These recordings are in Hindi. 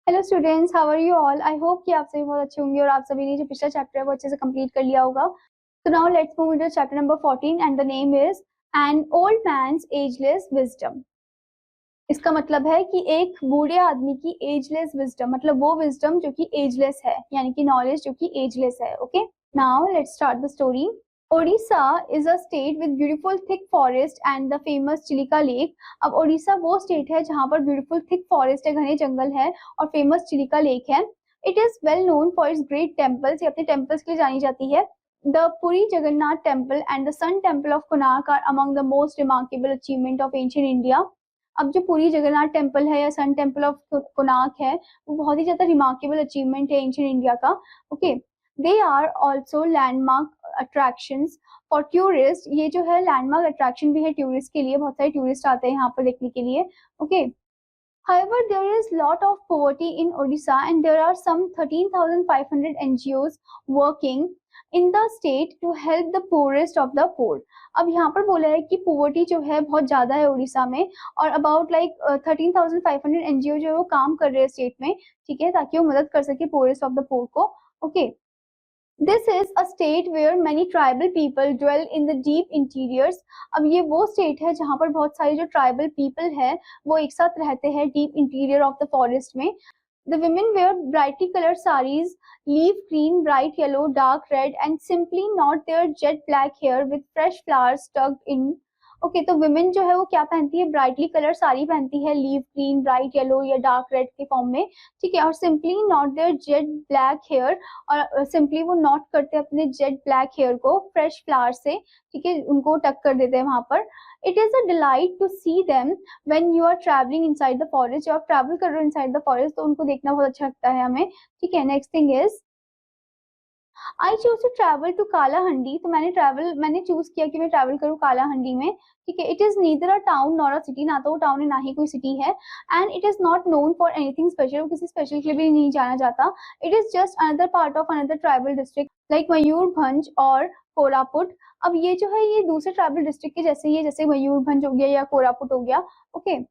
Hello students, how are you all. I hope कि आप सभी बहुत अच्छे होंगे और आप सभी ने जो पिछला चैप्टर है वो अच्छे से कंप्लीट कर लिया होगा। तो now let's move into chapter number 14 and the name is an old man's ageless wisdom. इसका मतलब है कि एक बूढ़े आदमी की एजलेस विजडम, मतलब वो विजडम जो कि एजलेस है, यानी कि नॉलेज जो कि एजलेस है। Okay, now let's start the story. Odisha is a state with beautiful thick forest and the famous Chilika lake. अब ओडिशा वो स्टेट है जहां पर ब्यूटीफुल थिक फॉरेस्ट है, घने जंगल है, और फेमस चिलिका लेक है। It is well known for its great temples, ये अपने टेम्पल्स के लिए जानी जाती है। The Puri Jagannath temple and the sun temple of Konark are among the most remarkable achievement of ancient India. अब जो पुरी जगन्नाथ टेम्पल है या सन टेम्पल ऑफ कोणार्क है, वो बहुत ही ज्यादा रिमार्केबल अचीवमेंट है एंशिएंट इंडिया का। Okay, they are also landmark attractions for tourist. ये जो है लैंडमार्क अट्रैक्शन भी है टूरिस्ट के लिए, बहुत सारे टूरिस्ट आते हैं यहाँ पर देखने के लिए। Okay, however there is lot of poverty in Odisha and there are some 13,500 NGOs working in the state to help the poorest of the poor। अब यहाँ पर बोला है कि पोवर्टी जो है बहुत ज्यादा है उड़ीसा में, और अबाउट लाइक 13,500 एनजीओ जो है वो काम कर रहे हैं स्टेट में, ठीक है, ताकि वो मदद कर सके पोरेस्ट ऑफ द पोर को। Okay, this is a state where many tribal people dwell in the deep interiors. अब ये वो स्टेट है जहाँ पर बहुत सारे जो ट्राइबल पीपल है वो एक साथ रहते हैं deep interior of the forest में। The women wear brightly colored saris, leaf green, bright yellow, dark red, and simply knot their jet black hair with fresh flowers tucked in। Okay, तो विमेन जो है वो क्या पहनती है, ब्राइटली कलर साड़ी पहनती है, लीफ ग्रीन, ब्राइट येलो या डार्क रेड के फॉर्म में, ठीक है, और simply not there jet black hair, और सिंपली वो नॉट करते हैं अपने जेट ब्लैक हेयर को फ्रेश फ्लावर से, ठीक है, उनको टक कर देते हैं वहां पर। It is a delight to see them when you are travelling inside the forest. जब आप ट्रैवल कर रहे हो इनसाइड द फॉरेस्ट तो उनको देखना बहुत अच्छा लगता है हमें, ठीक है। Next thing is I choose to travel to Kalahandi. तो मैंने चूज किया कि मैं ट्रैवल करूँ कालाहंडी में, ठीक है। It is neither a town nor a city, ना तो वो टाउन है ना ही कोई सिटी है। And it is not known for anything special, वो किसी स्पेशल के लिए भी नहीं जाना जाता। It is just another part of another tribal district like Mayurbhanj और कोरापुट। अब ये जो है ये दूसरे ट्राइबल डिस्ट्रिक्ट के जैसे ही है, जैसे मयूरभंज हो गया या कोरापुट हो गया। Okay,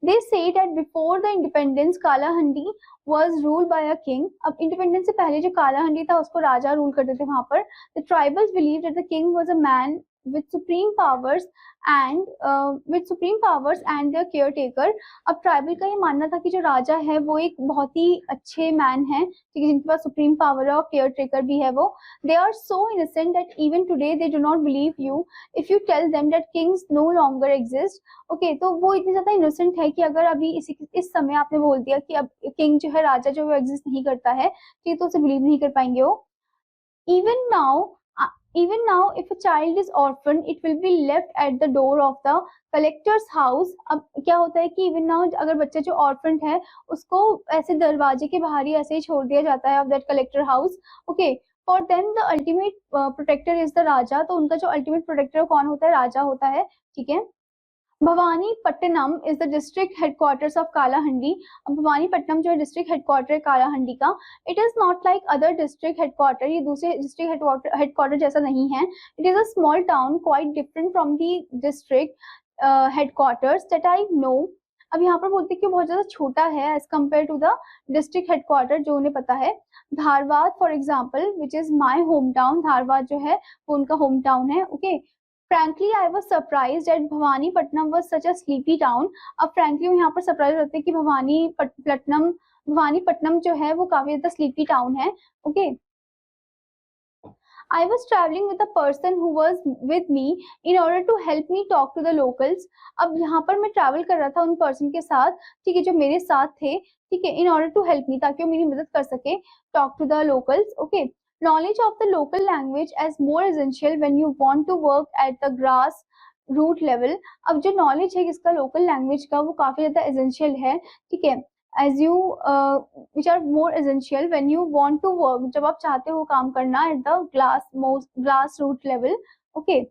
they say that before the independence Kalahandi was ruled by a king। अब इंडिपेंडेंस से पहले जो कालाहंडी था उसको राजा रूल करते थे वहां पर। the tribals believed that the king was a man with supreme powers and their caretaker। अब ट्राइबल का ये मानना था कि जो राजा है वो एक बहुत ही अच्छे मैन है, ठीक है, जिनके पास सुप्रीम पावर है और केयर टेकर भी है वो। they are so innocent that even today they do not believe you if you tell them that kings no longer exist। Okay, तो वो इतनी ज्यादा इनोसेंट है कि अगर अभी इस समय आपने बोल दिया कि अब किंग जो है, राजा जो है एग्जिस्ट नहीं करता है, ठीक है, तो उसे बिलीव नहीं कर पाएंगे वो। even now even now if a child is orphan it will be left at the door of the collector's house। अब क्या होता है कि even now अगर बच्चा जो ऑर्फन है उसको ऐसे दरवाजे के बाहर ही ऐसे ही छोड़ दिया जाता है of that collector house. Okay, for them the ultimate protector is the raja. तो उनका जो अल्टीमेट प्रोटेक्टर कौन होता है, राजा होता है, ठीक है। Bhawanipatnam is the district headquarters of Kalahandi. अब भवानीपट्टनम जो है डिस्ट्रिक्ट हेडक्वार्टर है कालाहंडी का। It is not like other district headquarter, ये दूसरे डिस्ट्रिक्ट हेडक्वार्टर जैसा नहीं है। It is a small town quite different from the district headquarters that I know. अब यहाँ पर बोलते हैं कि बहुत ज्यादा छोटा है as compare to the district headquarter जो उन्हें पता है। Dharwad for example which is my home town, Dharwad जो है वो उनका होम टाउन है। Okay, frankly I was surprised that Bhawanipatnam was such a sleepy town। अब frankly हम यहाँ पर सरप्राइज होते हैं कि भवानीपट्टनम जो है वो काफी ज्यादा स्लीपी टाउन है। Okay, I was traveling with a person who was with me in order to help me talk to the locals। अब यहाँ पर मैं ट्रैवल कर रहा था उन पर्सन के साथ, ठीक है, जो मेरे साथ थे, ठीक है, in order to help me, ताकि वो मेरी मदद कर सके, talk to the locals. Okay, knowledge of the local language as more essential when you want to work at the grass root level. अब जो नॉलेज है किसका, लोकल लैंग्वेज का, वो काफी ज्यादा एसेंशियल है, ठीक है, as you which are more essential when you want to work, जब आप चाहते हो काम करना at the grass root level. Okay,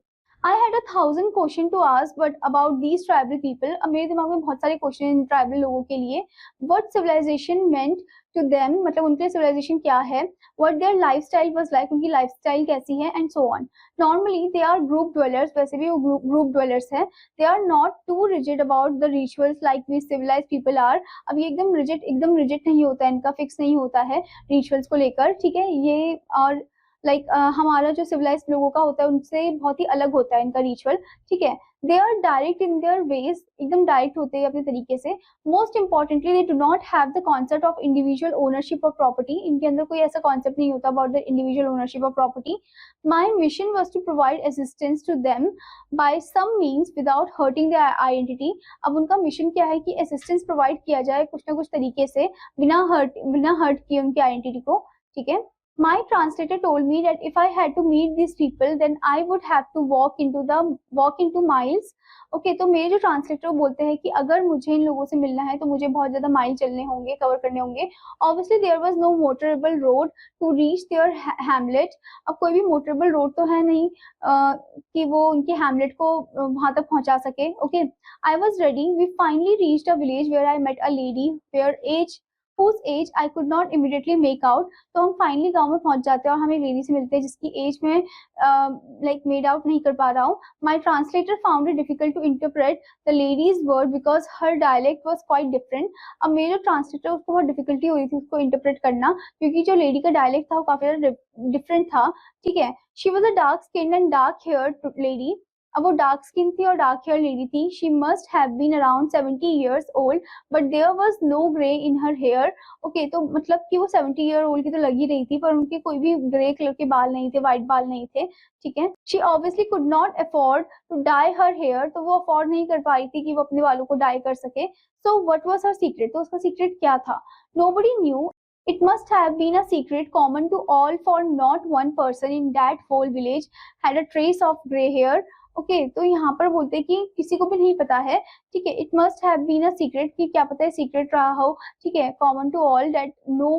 I had 1,000 question to ask but about these tribal people. अब मेरे दिमाग में बहुत सारे क्वेश्चन इन ट्राइबल लोगों के लिए। What civilization meant to them, मतलब उनके लिए सिविलाइजेशन क्या है। What their lifestyle was like, उनकी लाइफस्टाइल कैसी है, and so on. Normally they are group dwellers, वैसे भी वो ग्रुप ड्वेलर्स है। They are not too rigid about the rituals like we civilize people are. अब ये एकदम रिजिड नहीं होता है, इनका फिक्स नहीं होता है रिचुअल्स को लेकर, ठीक है। ये और हमारा जो सिविलाइज लोगों का होता है उनसे बहुत ही अलग होता है इनका रिचुअल, ठीक है। They are direct in their ways, एकदम डायरेक्ट होते हैं अपने तरीके से। Most importantly they do not have the concept of individual ownership of property. इनके अंदर कोई ऐसा कॉन्सेप्ट नहीं होता about the individual ownership of property. My mission was to provide assistance to them by some means without hurting their identity. अब उनका मिशन क्या है कि असिस्टेंस प्रोवाइड किया जाए कुछ ना कुछ तरीके से, बिना हर्ट किए उनकी आइडेंटिटी को, ठीक है। My translator told me that if I had to meet these people, then I would have to walk into miles. Okay, तो मेरे जो ट्रांसलेटर बोलते हैं कि अगर मुझे इन लोगों से मिलना है तो मुझे बहुत ज्यादा माइल चलने होंगे, कवर करने होंगे। Obviously there was no motorable road to reach their hamlet. अब कोई भी मोटरेबल रोड तो है नहीं कि वो उनके हैमलेट को वहां तक पहुंचा सके। Okay, I was ready. We finally reached a village where I met a lady whose age I could not immediately make out. तो हम फाइनली गांव में पहुंच जाते हैं और हमें लेडी से मिलते हैं जिसकी एज में मेड आउट नहीं कर पा रहा हूँ। My translator found it difficult to interpret the lady's word because her dialect was quite different. अब मेरे जो ट्रांसलेटर उसको बहुत डिफिकल्टी हो रही थी उसको इंटरप्रेट करना, क्योंकि जो लेडी का डायलेक्ट था वो काफी ज्यादा डिफरेंट था, ठीक है। She was a dark skin and dark hair lady. अब वो डार्क स्किन थी और डार्क हेयर लेडी थी। She must have been around 70 years old but there was no grey in her hair. Okay, तो मतलब कि वो 70 year old की तो लगी रही थी पर उनके कोई भी ग्रे कलर के बाल नहीं थे, व्हाइट बाल नहीं थे, ठीक है। She obviously could not afford to dye her hair, तो वो अफोर्ड नहीं कर पाई थी कि वो अपने बालों को डाई कर सके। So what was her secret, तो उसका सीक्रेट क्या था। Nobody knew. It must have been a secret common to all, for not one person in that whole village had a trace of gray hair. Okay तो यहाँ पर बोलते हैं कि किसी को भी नहीं पता है, ठीक है। It must have been a secret, कि क्या पता है सीक्रेट रहा हो, ठीक है। Common to all that no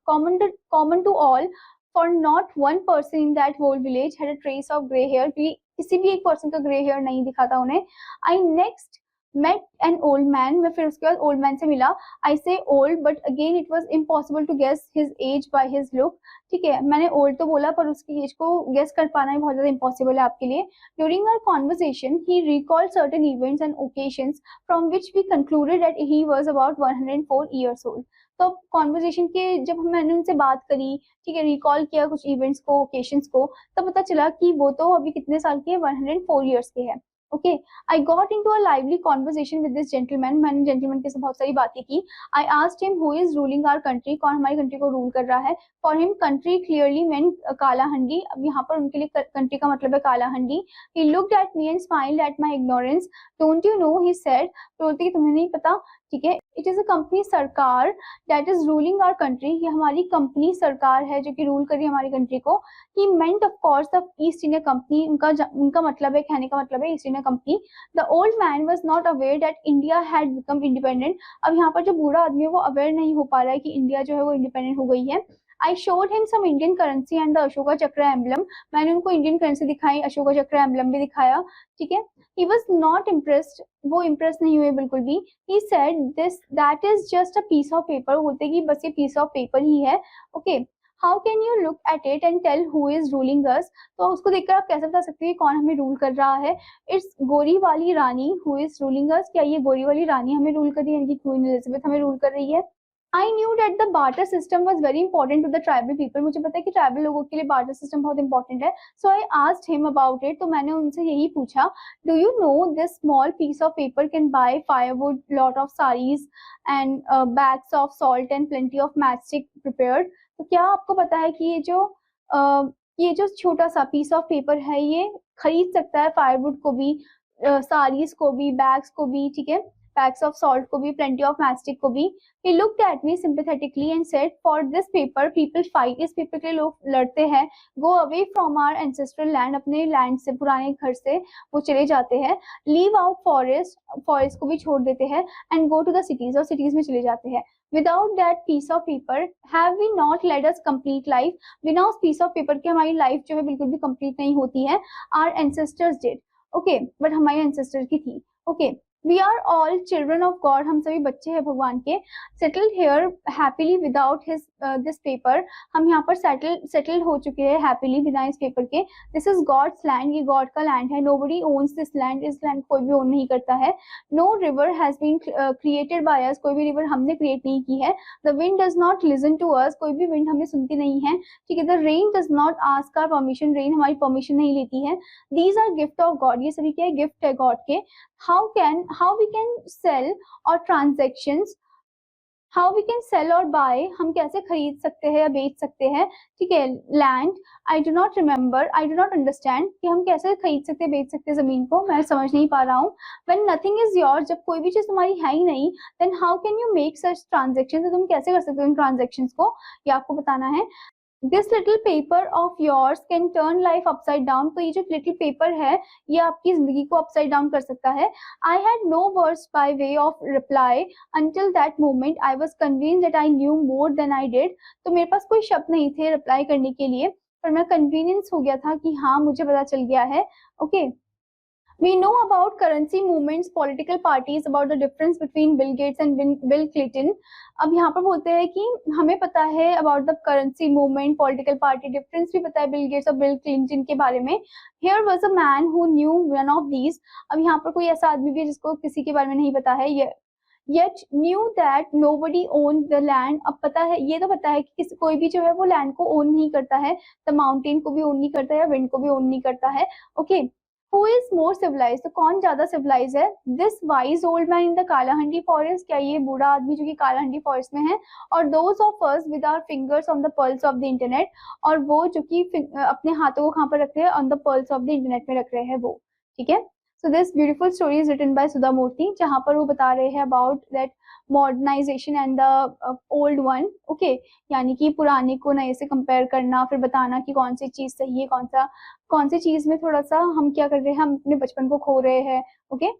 common to all for not one person in that whole village had a trace of grey hair, किसी भी एक पर्सन का ग्रे हेयर नहीं दिखा था उन्हें। आई next met an old man, मैं फिर उसके बाद ओल्ड मैन से मिला। I say old but again it was impossible to guess his age by his look, ठीक है। मैंने ओल्ड तो बोला पर उसकी एज को गेस कर पाना बहुत ज्यादा इम्पॉसिबल है आपके लिए। During our conversation he recalled certain events and occasions from which we concluded that he was about 104 years old। तो कॉन्वर्सेशन के जब मैंने उनसे बात करी, ठीक है, रिकॉल किया कुछ इवेंट्स को, ओकेशंस को, तब पता चला कि वो तो अभी कितने साल के, 104 years के हैं। Okay, I got into a lively conversation with this gentleman. मैंने जेंटलमैन के साथ बहुत सारी बातें की। I asked him who is ruling our country, कौन हमारी कंट्री को रूल कर रहा है। For him country clearly meant Kalahandi. अब यहाँ पर उनके लिए कंट्री का मतलब है Kalahandi. He looked at me and smiled at my ignorance. Don't you know, he said, बोलते कि तुम्हें नहीं पता, ठीक है। इट इज अ कंपनी सरकार that is ruling our country, ये हमारी कंपनी सरकार है जो कि रूल कर रही है हमारी कंट्री को। He meant of course the East India Company, उनका मतलब है, कहने का मतलब है East India Company. The old man was not aware that India had become independent. अब यहाँ पर जो बूढ़ा आदमी है वो अवेयर नहीं हो पा रहा है कि इंडिया जो है वो इंडिपेंडेंट हो गई है। I showed him some Indian currency and the Ashoka Chakra emblem. मैंने उनको इंडियन करेंसी दिखाई, अशोका चक्र एम्बलम भी दिखाया, ठीक है। ही वॉज नॉट इम्प्रेस्ड, वो इम्प्रेस नहीं हुए बिल्कुल भी। He said this that is just a piece of paper, बोलते कि बस ये पीस ऑफ पेपर ही है। Okay, how can you look at it and tell who is ruling us, तो उसको देखकर आप कैसे बता सकते हैं कौन हमें रूल कर रहा है। इट्स गोरी वाली रानी हु इज रूलिंग अस, क्या ये गोरी वाली रानी हमें रूल कर रही है, यानी कि क्वीन एलिजाबेथ हमें रूल कर रही है। I knew that the barter system was very important to the tribal people, मुझे पता है कि ट्राइबल लोगों के लिए बार्टर सिस्टम बहुत इंपॉर्टेंट है। So I asked him about it, तो मैंने उनसे यही पूछा। Do you know this small piece of paper can buy firewood, lot of saris and bags of salt and plenty of matchstick prepared. तो क्या आपको पता है कि ये जो छोटा सा पीस ऑफ पेपर है ये खरीद सकता है फायरवुड को भी, साड़ीज को भी, बैग्स को भी, ठीक है, बैग्स ऑफ सॉल्ट को भी, प्लेंटी ऑफ मैचस्टिक को भी। He looked at me sympathetically and said, "For this paper, people fight." इस पेपर के लिए लोग लड़ते हैं। Go away from our ancestral land, अपने लैंड से, पुराने घर से वो चले जाते हैं। Leave out forest, forest को भी छोड़ देते हैं। And go to the cities, और cities में चले जाते हैं। Without that piece of paper, have we not led us complete life? बिना उस piece of paper के हमारी life जो है बिल्कुल भी complete नहीं होती है. Our ancestors did. Okay, but हमारे ancestors की थी. Okay, we are all children of God. हम सभी बच्चे हैं भगवान के. Settled here happily without his this paper. हम यहाँ पर settled हो चुके हैं happily बिना इस paper के. This is God's land. ये God का land है. Nobody owns this land. इस land कोई भी own नहीं करता है. No river has been created by us. कोई भी river हमने create नहीं की है. The wind does not listen to us. कोई भी wind हमें सुनती नहीं है. ठीक है. The rain does not ask our permission. Rain हमारी permission नहीं लेती है. These are gift of God. ये सभी क्या है? Gift है God के. How we can sell or transactions, how we can sell or buy, हम कैसे खरीद सकते हैं या बेच सकते हैं. ठीक है. Land, I do not remember, I do not understand कि हम कैसे खरीद सकते हैं बेच सकते हैं जमीन को. मैं समझ नहीं पा रहा हूँ. When nothing is yours, जब कोई भी चीज तुम्हारी है ही नहीं, then how can you make such transactions, तो तुम कैसे कर सकते हो इन transactions को, ये आपको बताना है. This little paper of yours can turn life upside down. तो ये जो little paper है ये आपकी जिंदगी को upside down कर सकता है. I had no words by way of reply until that moment. I was convinced that I knew more than I did. तो मेरे पास कोई शब्द नहीं थे reply करने के लिए, पर मैं convenience हो गया था कि हाँ मुझे पता चल गया है. Okay. We know about currency movements, political parties, about the difference between Bill Gates and Bill Clinton. अब यहाँ पर बोलते हैं कि हमें पता है about the currency movement, political party, difference भी पता है Bill Gates और Bill Clinton के बारे में. Here was a man who knew one of these. अब यहाँ पर कोई ऐसा आदमी भी है जिसको किसी के बारे में नहीं पता है. Yet knew that nobody owned the land. अब पता है, ये तो पता है कि किसी कोई भी जो है वो land को own नहीं करता है, the mountain को भी own नहीं करता है, wind को भी own नहीं करता है. Okay. Who is more civilized? तो कौन ज्यादा civilized है? This wise old man in the Kalahandi forest, क्या ये बूढ़ा आदमी जो कि कालाहंडी forest में है, और those of us with our fingers on the pulse of the internet, और वो जो कि अपने हाथों को कहाँ पर रख रहे हैं? On the pulse of the internet में रख रहे हैं वो. ठीक है. So this beautiful story is written by Sudha Murthy, जहाँ पर वो बता रहे हैं about that modernization and the old one. Okay, यानी कि पुराने को नए से कंपेयर करना, फिर बताना कि कौन सी चीज सही है, कौन सी चीज में थोड़ा सा हम क्या कर रहे हैं, हम अपने बचपन को खो रहे हैं. Okay,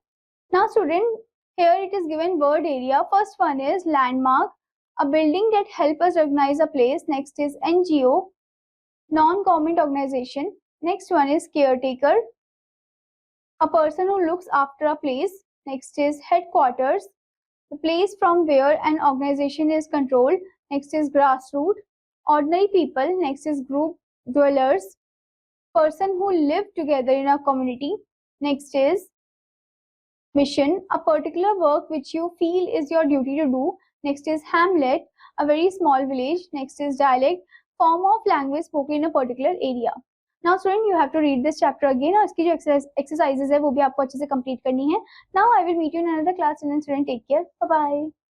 now student, here it is given word area. First one is landmark, a building that help us recognize a place. Next is NGO, non-government organization. Next one is caretaker, a person who looks after a place. Next is headquarters, the place from where an organization is controlled. Next is grassroots, ordinary people. Next is group dwellers, person who live together in a community. Next is mission, a particular work which you feel is your duty to do. Next is hamlet, a very small village. Next is dialect, form of language spoken in a particular area. Now student, you have to read this chapter again, और इसकी जो exercises है वो भी आपको अच्छे से complete करनी है. Now I will meet you in another class. Student, take care. Bye bye.